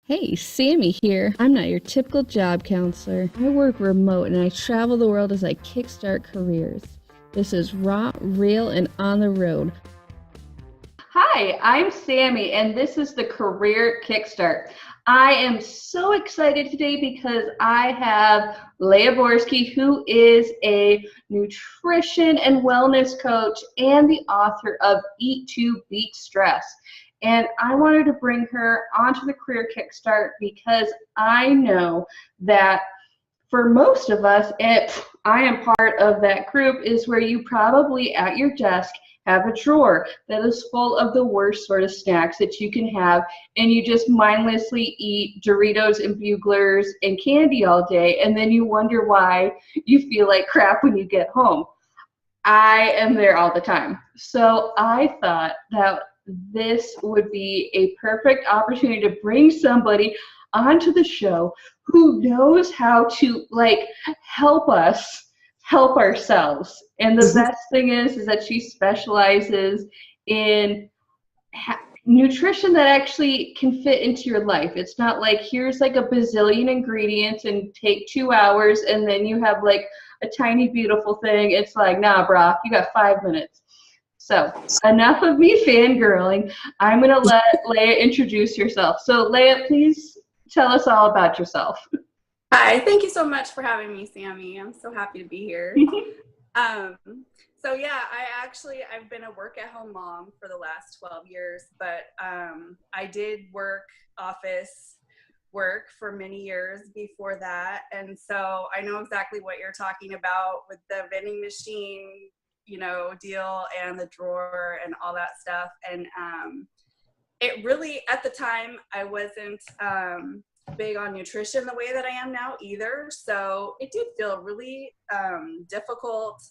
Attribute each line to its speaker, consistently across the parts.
Speaker 1: Hey, Sammy here. I'm not your typical job counselor. I work remote and I travel the world as I kickstart careers. This is raw, real, and on the road.
Speaker 2: Hi, I'm Sami, and this is the Career Kickstart. I am so excited today because I have Leah Borski, who is a nutrition and wellness coach and the author of Eat to Beat Stress. And I wanted to bring her onto the Career Kickstart because I know that for most of us, I am part of that group, is where you probably at your desk have a drawer that is full of the worst sort of snacks that you can have, and you just mindlessly eat Doritos and Buglers and candy all day, and then you wonder why you feel like crap when you get home. I am there all the time. So I thought that this would be a perfect opportunity to bring somebody onto the show who knows how to help us help ourselves. And the best thing is that she specializes in nutrition that actually can fit into your life. It's not like here's like a bazillion ingredients and take 2 hours and then you have like a tiny beautiful thing. It's like, nah, brah, you got 5 minutes. So enough of me fangirling. I'm going to let Leah introduce herself. So Leah, please tell us all about yourself.
Speaker 3: Hi, thank you so much for having me, Sami. I'm so happy to be here. So yeah, I've been a work-at-home mom for the last 12 years, but I did office work for many years before that, and so I know exactly what you're talking about with the vending machine, deal and the drawer and all that stuff. And it really, at the time, I wasn't big on nutrition the way that I am now either. So it did feel really difficult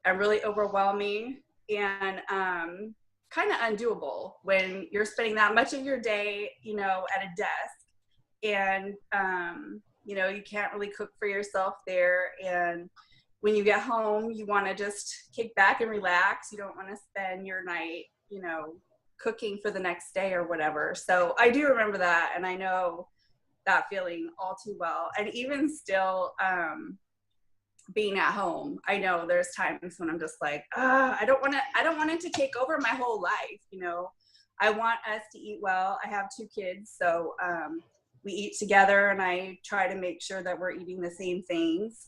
Speaker 3: and really overwhelming and kind of undoable when you're spending that much of your day, at a desk, and you can't really cook for yourself there. And when you get home, you want to just kick back and relax. You don't want to spend your night, cooking for the next day or whatever. So I do remember that, and I know that feeling all too well. And even still, being at home, I know there's times when I'm just like, I don't want it to take over my whole life. I want us to eat well. I have 2 kids, so we eat together, and I try to make sure that we're eating the same things,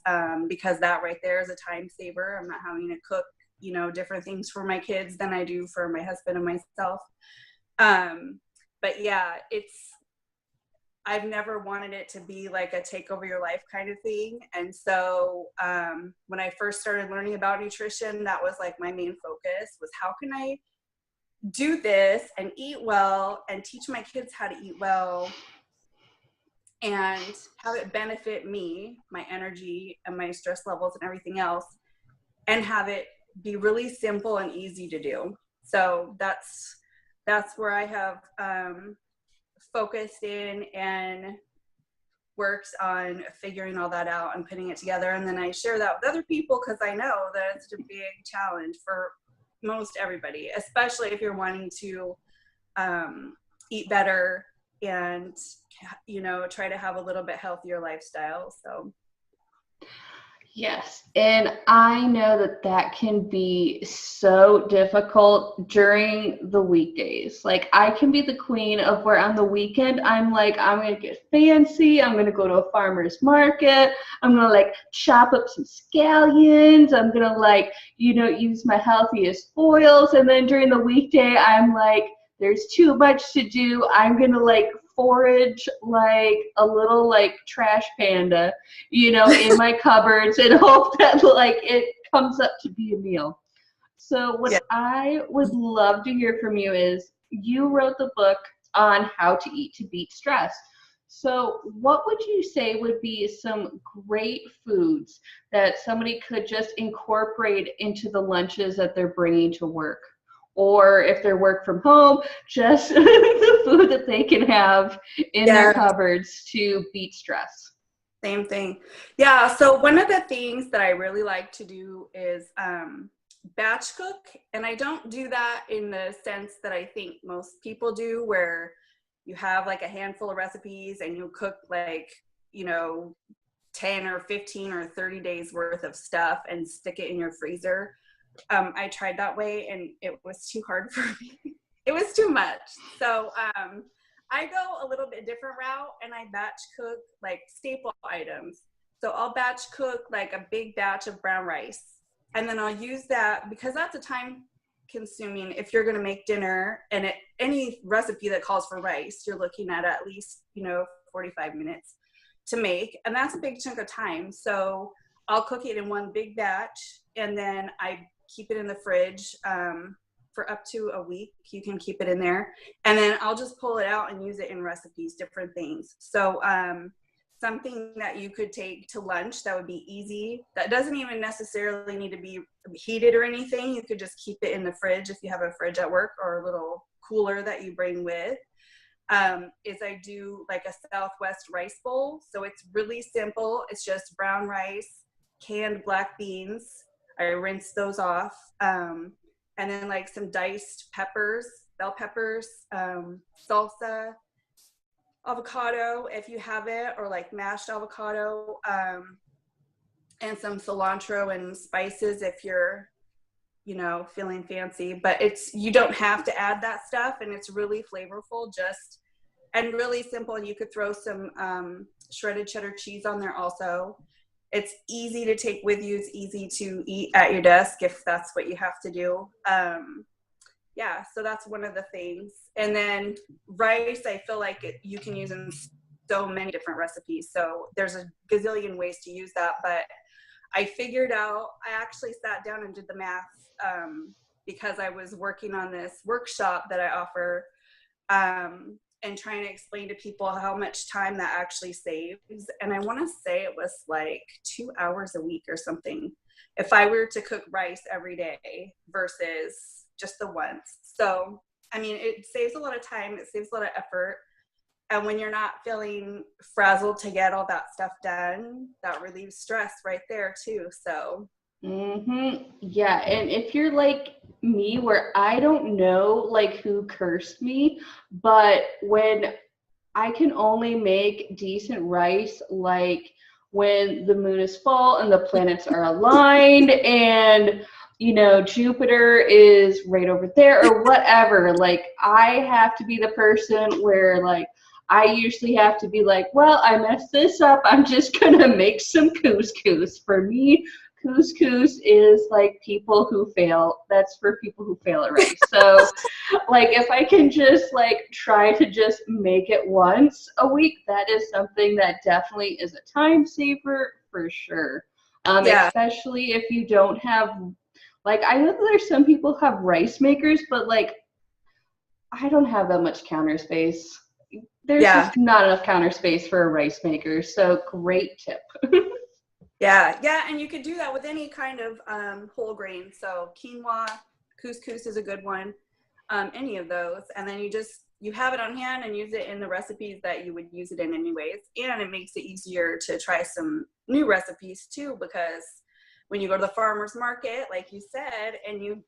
Speaker 3: because that right there is a time saver. I'm not having to cook, different things for my kids than I do for my husband and myself. But yeah, I've never wanted it to be like a take over your life kind of thing. And so when I first started learning about nutrition, that was like my main focus, was how can I do this and eat well and teach my kids how to eat well and have it benefit me, my energy and my stress levels and everything else, and have it be really simple and easy to do. So that's where I have focused in and worked on figuring all that out and putting it together. And then I share that with other people, because I know that it's a big challenge for most everybody, especially if you're wanting to eat better and try to have a little bit healthier lifestyle. So
Speaker 2: Yes, and I know that that can be so difficult during the weekdays. Like, I can be the queen of where on the weekend I'm like, I'm going to get fancy, I'm going to go to a farmer's market, I'm going to chop up some scallions, I'm going to use my healthiest oils, and then during the weekday I'm like, there's too much to do, I'm going to forage like a little trash panda, in my cupboards, and hope that it comes up to be a meal. So what I would love to hear from you is, you wrote the book on how to eat to beat stress. So what would you say would be some great foods that somebody could just incorporate into the lunches that they're bringing to work? Or if they're work from home, just the food that they can have in their cupboards to beat stress.
Speaker 3: Same thing. Yeah, so one of the things that I really like to do is batch cook. And I don't do that in the sense that I think most people do, where you have like a handful of recipes and you cook like, 10 or 15 or 30 days worth of stuff and stick it in your freezer. I tried that way and it was too hard for me. It was too much. So I go a little bit different route and I batch cook like staple items. So I'll batch cook like a big batch of brown rice. And then I'll use that because that's a time consuming. If you're going to make dinner and any recipe that calls for rice, you're looking at least, 45 minutes to make. And that's a big chunk of time. So I'll cook it in one big batch and then I keep it in the fridge for up to a week. You can keep it in there. And then I'll just pull it out and use it in recipes, different things. So something that you could take to lunch that would be easy, that doesn't even necessarily need to be heated or anything. You could just keep it in the fridge if you have a fridge at work or a little cooler that you bring with, is I do like a Southwest rice bowl. So it's really simple. It's just brown rice, canned black beans. I rinse those off. And then like some diced peppers, bell peppers, salsa, avocado if you have it, or like mashed avocado, and some cilantro and spices if you're, feeling fancy. But you don't have to add that stuff, and it's really flavorful, and really simple. And you could throw some shredded cheddar cheese on there also. It's easy to take with you. It's easy to eat at your desk if that's what you have to do. Yeah, so that's one of the things. And then rice, I feel like you can use in so many different recipes. So there's a gazillion ways to use that. But I figured out, I actually sat down and did the math because I was working on this workshop that I offer and trying to explain to people how much time that actually saves. And I want to say it was like 2 hours a week or something if I were to cook rice every day versus just the once. So, I mean, it saves a lot of time. It saves a lot of effort. And when you're not feeling frazzled to get all that stuff done, that relieves stress right there too. So.
Speaker 2: Yeah. And if you're like me, where I don't know like who cursed me, but when I can only make decent rice, like when the moon is full and the planets are aligned and Jupiter is right over there or whatever. Like I have to be the person where like I usually have to be like, well, I messed this up. I'm just going to make some couscous. For me, couscous is like people who fail. That's for people who fail at rice. So like if I can just like try to just make it once a week, that is something that definitely is a time saver for sure.
Speaker 3: Yeah.
Speaker 2: Especially if you don't have, like, I know that there's some people who have rice makers, but like I don't have that much counter space. There's just not enough counter space for a rice maker. So great tip.
Speaker 3: Yeah, and you could do that with any kind of whole grain. So quinoa, couscous is a good one, any of those. And then you have it on hand and use it in the recipes that you would use it in anyways. And it makes it easier to try some new recipes too, because when you go to the farmer's market, like you said, and you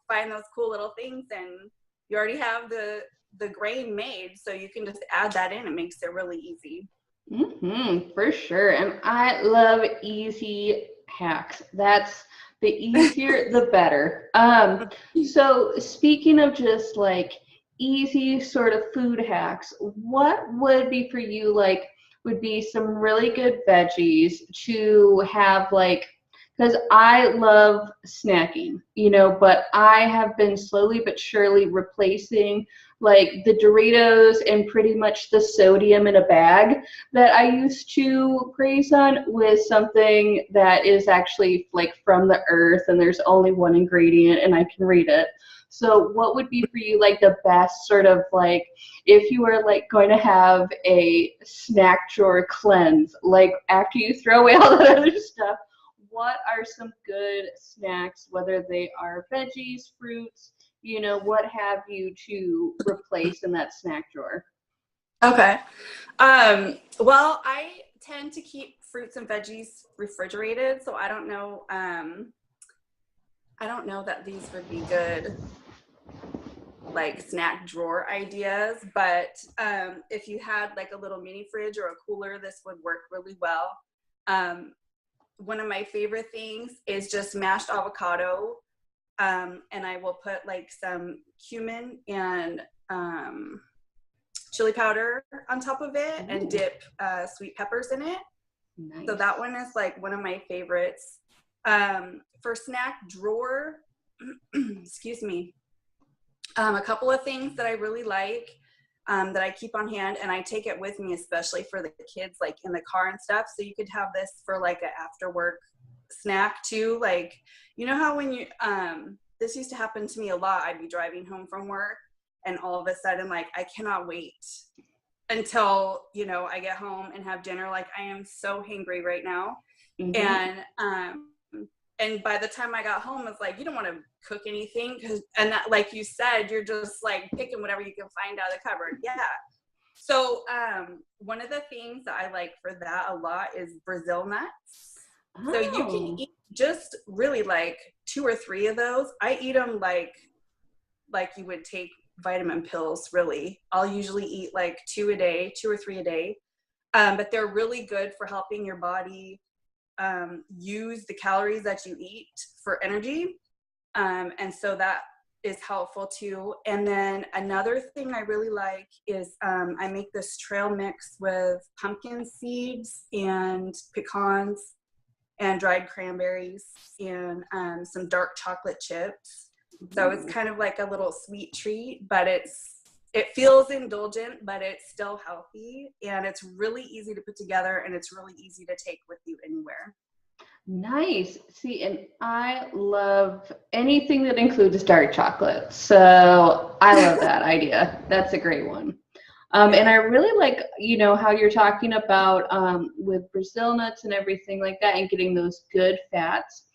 Speaker 3: find those cool little things and you already have the grain made, so you can just add that in. It makes it really easy.
Speaker 2: For sure. And I love easy hacks. That's the easier, the better. So speaking of just like easy sort of food hacks, what would be for you, like, would be some really good veggies to have, like, because I love snacking, but I have been slowly but surely replacing like the Doritos and pretty much the sodium in a bag that I used to graze on with something that is actually like from the earth and there's only one ingredient and I can read it. So what would be for you like the best sort of like if you were like going to have a snack drawer cleanse, like after you throw away all that other stuff, what are some good snacks, whether they are veggies, fruits, what have you to replace in that snack drawer?
Speaker 3: Okay. Well, I tend to keep fruits and veggies refrigerated, so I don't know that these would be good. like snack drawer ideas, but if you had like a little mini fridge or a cooler, this would work really well. One of my favorite things is just mashed avocado, and I will put like some cumin and chili powder on top of it and dip sweet peppers in it. Nice. So that one is like one of my favorites. For snack drawer, excuse me, a couple of things that I really like that I keep on hand, and I take it with me, especially for the kids, like in the car and stuff. So you could have this for like an after work snack too. Like, you know how when you, this used to happen to me a lot. I'd be driving home from work and all of a sudden, like, I cannot wait until, you know, I get home and have dinner. Like, I am so hangry right now. And by the time I got home, it's like, you don't want to cook anything. And that, like you said, you're just like picking whatever you can find out of the cupboard. Yeah. So one of the things that I like for that a lot is Brazil nuts. Oh. So you can eat just really like 2 or 3 of those. I eat them like you would take vitamin pills, really. I'll usually eat like 2 or 3 a day. But they're really good for helping your body use the calories that you eat for energy. And so that is helpful too. And then another thing I really like is I make this trail mix with pumpkin seeds and pecans and dried cranberries and some dark chocolate chips. So it's kind of like a little sweet treat, but it feels indulgent, but it's still healthy, and it's really easy to put together, and it's really easy to take with you anywhere.
Speaker 2: Nice. See, and I love anything that includes dark chocolate. So I love that idea. That's a great one. And I really like, you know, how you're talking about with Brazil nuts and everything like that and getting those good fats.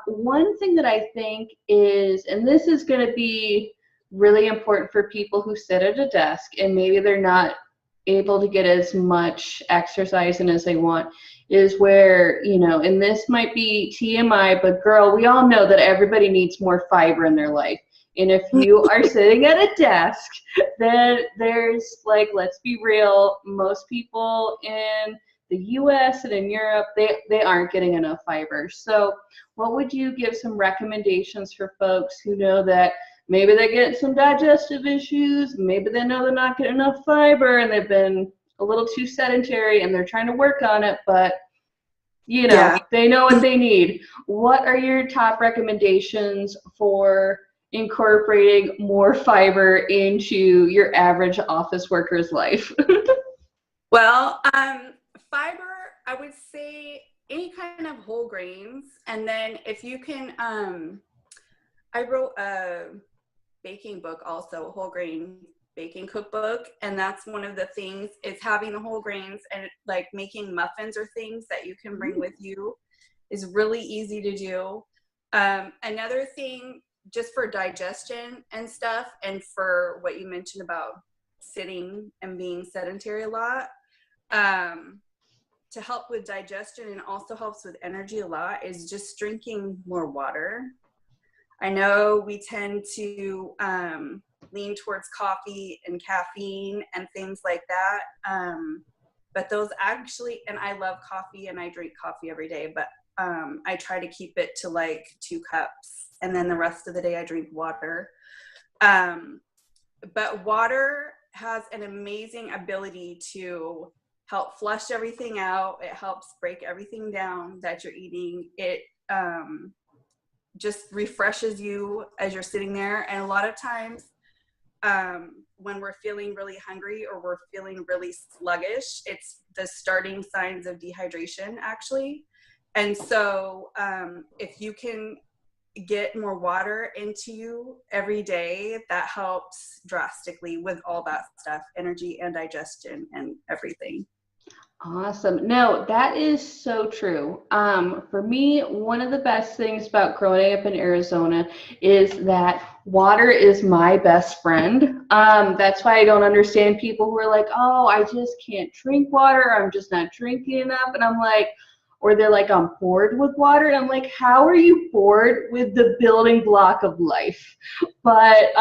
Speaker 2: One thing that I think is, and this is going to be really important for people who sit at a desk and maybe they're not able to get as much exercise in as they want, is where, you know, and this might be TMI, but girl, we all know that everybody needs more fiber in their life. And if you are sitting at a desk, then there's like, let's be real, most people in the US and in Europe, they aren't getting enough fiber. So what would you give some recommendations for folks who know that maybe they get some digestive issues, maybe they know they're not getting enough fiber and they've been a little too sedentary and they're trying to work on it, but you know, they know what they need. What are your top recommendations for incorporating more fiber into your average office worker's life?
Speaker 3: Well, fiber, I would say any kind of whole grains. And then if you can, I wrote a baking book also, a whole grain baking cookbook. And that's one of the things is having the whole grains, and like making muffins or things that you can bring with you is really easy to do. Another thing, just for digestion and stuff, and for what you mentioned about sitting and being sedentary a lot, to help with digestion and also helps with energy a lot, is just drinking more water. I know we tend to lean towards coffee and caffeine and things like that, but those actually, and I love coffee and I drink coffee every day, but I try to keep it to like 2 cups, and then the rest of the day I drink water. But water has an amazing ability to help flush everything out. It helps break everything down that you're eating. It just refreshes you as you're sitting there. And a lot of times when we're feeling really hungry or we're feeling really sluggish, it's the starting signs of dehydration actually. And so if you can get more water into you every day, that helps drastically with all that stuff, energy and digestion and everything.
Speaker 2: Awesome. No, that is so true. For me, one of the best things about growing up in Arizona is that water is my best friend. That's why I don't understand people who are like, oh, I just can't drink water. I'm just not drinking enough. And I'm like, or they're like, I'm bored with water. And I'm like, how are you bored with the building block of life? But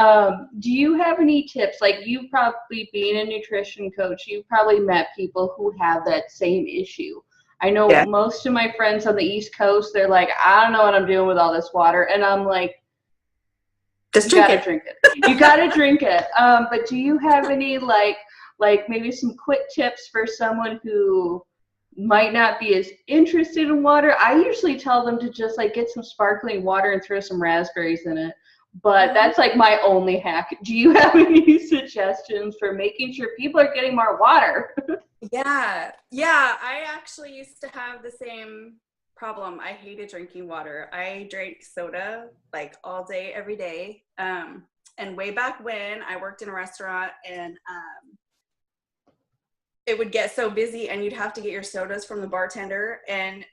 Speaker 2: do you have any tips? Like, you probably, being a nutrition coach, you've probably met people who have that same issue. I know most of my friends on the East Coast, they're like, I don't know what I'm doing with all this water. And I'm like,
Speaker 3: just
Speaker 2: drink it. You gotta drink it. But do you have any like maybe some quick tips for someone who might not be as interested in water? I usually tell them to just like get some sparkling water and throw some raspberries in it. But that's like my only hack. Do you have any suggestions for making sure people are getting more water?
Speaker 3: Yeah. I actually used to have the same problem. I hated drinking water. I drank soda like all day, every day. And way back when I worked in a restaurant, and it would get so busy and you'd have to get your sodas from the bartender. And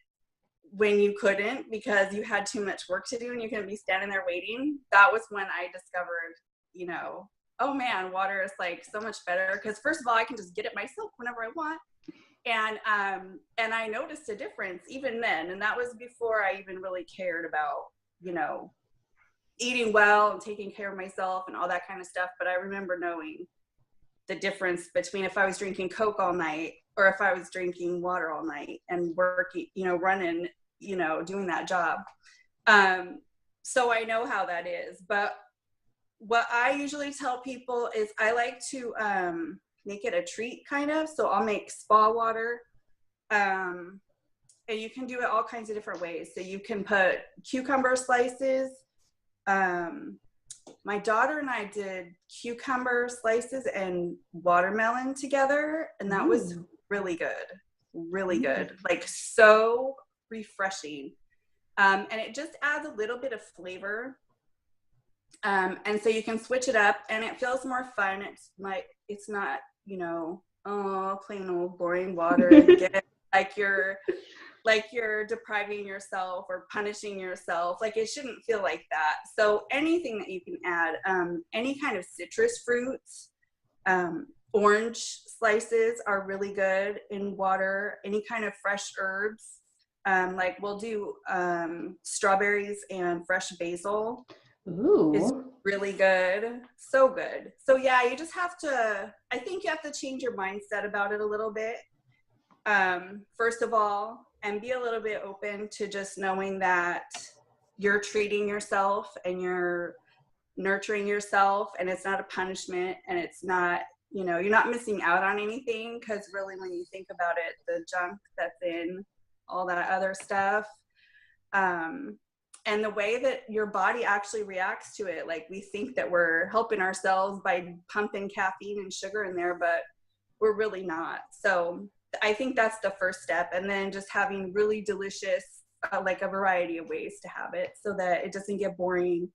Speaker 3: when you couldn't because you had too much work to do and you couldn't be standing there waiting, that was when I discovered, you know, oh man, water is like so much better, because first of all, I can just get it myself whenever I want. And I noticed a difference even then. And that was before I even really cared about, you know, eating well and taking care of myself and all that kind of stuff. But I remember knowing the difference between if I was drinking Coke all night or if I was drinking water all night and working, you know, running, you know, doing that job. So I know how that is. But what I usually tell people is I like to make it a treat kind of. So I'll make spa water. And you can do it all kinds of different ways. So you can put cucumber slices. My daughter and I did cucumber slices and watermelon together, and that was really good, like so refreshing. And it just adds a little bit of flavor. And so you can switch it up and it feels more fun. It's not, you know, plain old boring water. like you're depriving yourself or punishing yourself. Like, it shouldn't feel like that. So anything that you can add, any kind of citrus fruits, orange slices are really good in water, any kind of fresh herbs. Like we'll do strawberries and fresh basil.
Speaker 2: Ooh.
Speaker 3: Is really good. So good. So yeah, you just have to, I think you have to change your mindset about it a little bit. First of all, and be a little bit open to just knowing that you're treating yourself and you're nurturing yourself, and it's not a punishment, and it's not, you know, you're not missing out on anything, because really when you think about it, the junk that's in all that other stuff, and the way that your body actually reacts to it, like we think that we're helping ourselves by pumping caffeine and sugar in there, but we're really not. So I think that's the first step. And then just having really delicious, like a variety of ways to have it so that it doesn't get boring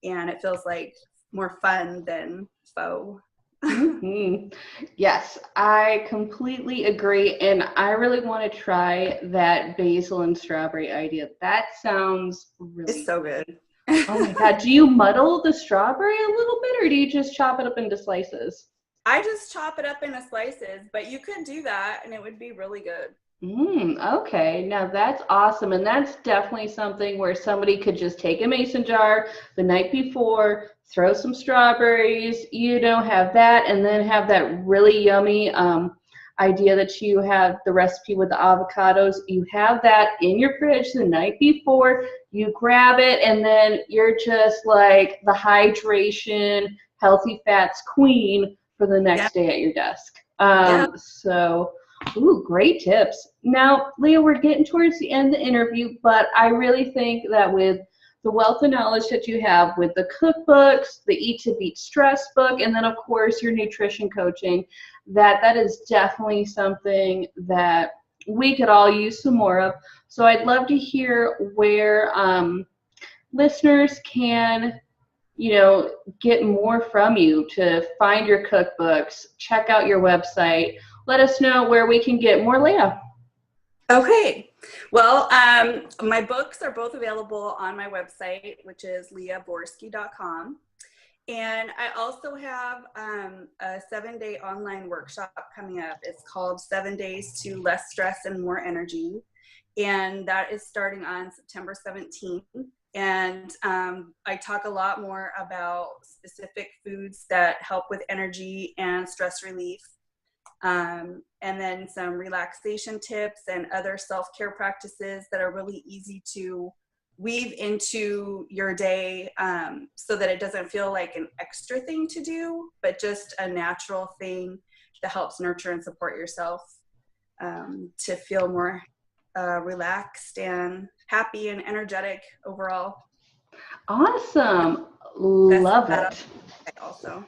Speaker 3: and it feels like more fun than faux.
Speaker 2: Mm-hmm. Yes, I completely agree. And I really want to try that basil and strawberry idea. That sounds really
Speaker 3: It's so good.
Speaker 2: Oh my God. Do you muddle the strawberry a little bit, or do you just chop it up into slices?
Speaker 3: I just chop it up into slices, but you could do that and it would be really good.
Speaker 2: Okay, now that's awesome. And that's definitely something where somebody could just take a mason jar the night before, throw some strawberries, you know, have that, and then have that really yummy idea that you have the recipe with the avocados. You have that in your fridge the night before, you grab it, and then you're just like the hydration, healthy fats queen for the next day at your desk. So, ooh, great tips. Now, Leah, we're getting towards the end of the interview, but I really think that with the wealth of knowledge that you have with the cookbooks, the Eat to Beat Stress book, and then, of course, your nutrition coaching, that is definitely something that we could all use some more of. So I'd love to hear where listeners can, you know, get more from you, to find your cookbooks, check out your website. Let us know where we can get more Leah.
Speaker 3: Okay. Well, my books are both available on my website, which is leahborski.com. And I also have a 7-day online workshop coming up. It's called 7 Days to Less Stress and More Energy. and that is starting on September 17th. And I talk a lot more about specific foods that help with energy and stress relief. And then some relaxation tips and other self-care practices that are really easy to weave into your day, so that it doesn't feel like an extra thing to do, but just a natural thing that helps nurture and support yourself, to feel more relaxed and happy and energetic overall.
Speaker 2: Awesome. Love it.
Speaker 3: Also.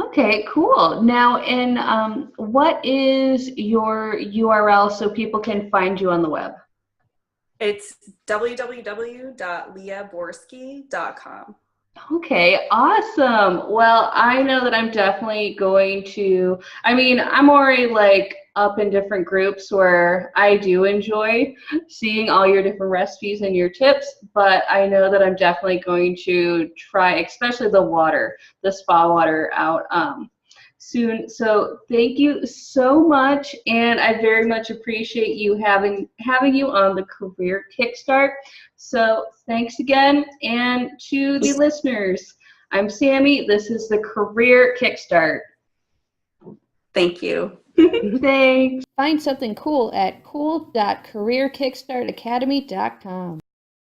Speaker 2: Okay, cool. Now, what is your URL so people can find you on the web?
Speaker 3: It's www.leahborski.com.
Speaker 2: Okay, awesome. Well, I know that I'm definitely going to, I'm already like up in different groups where I do enjoy seeing all your different recipes and your tips, but I know that I'm definitely going to try, especially the spa water out soon. So thank you so much, and I very much appreciate you having you on the Career Kickstart. So thanks again, and to the listeners, I'm Sami. This is the Career Kickstart.
Speaker 3: Thank you.
Speaker 2: Thanks.
Speaker 1: Find something cool at cool.careerkickstartacademy.com.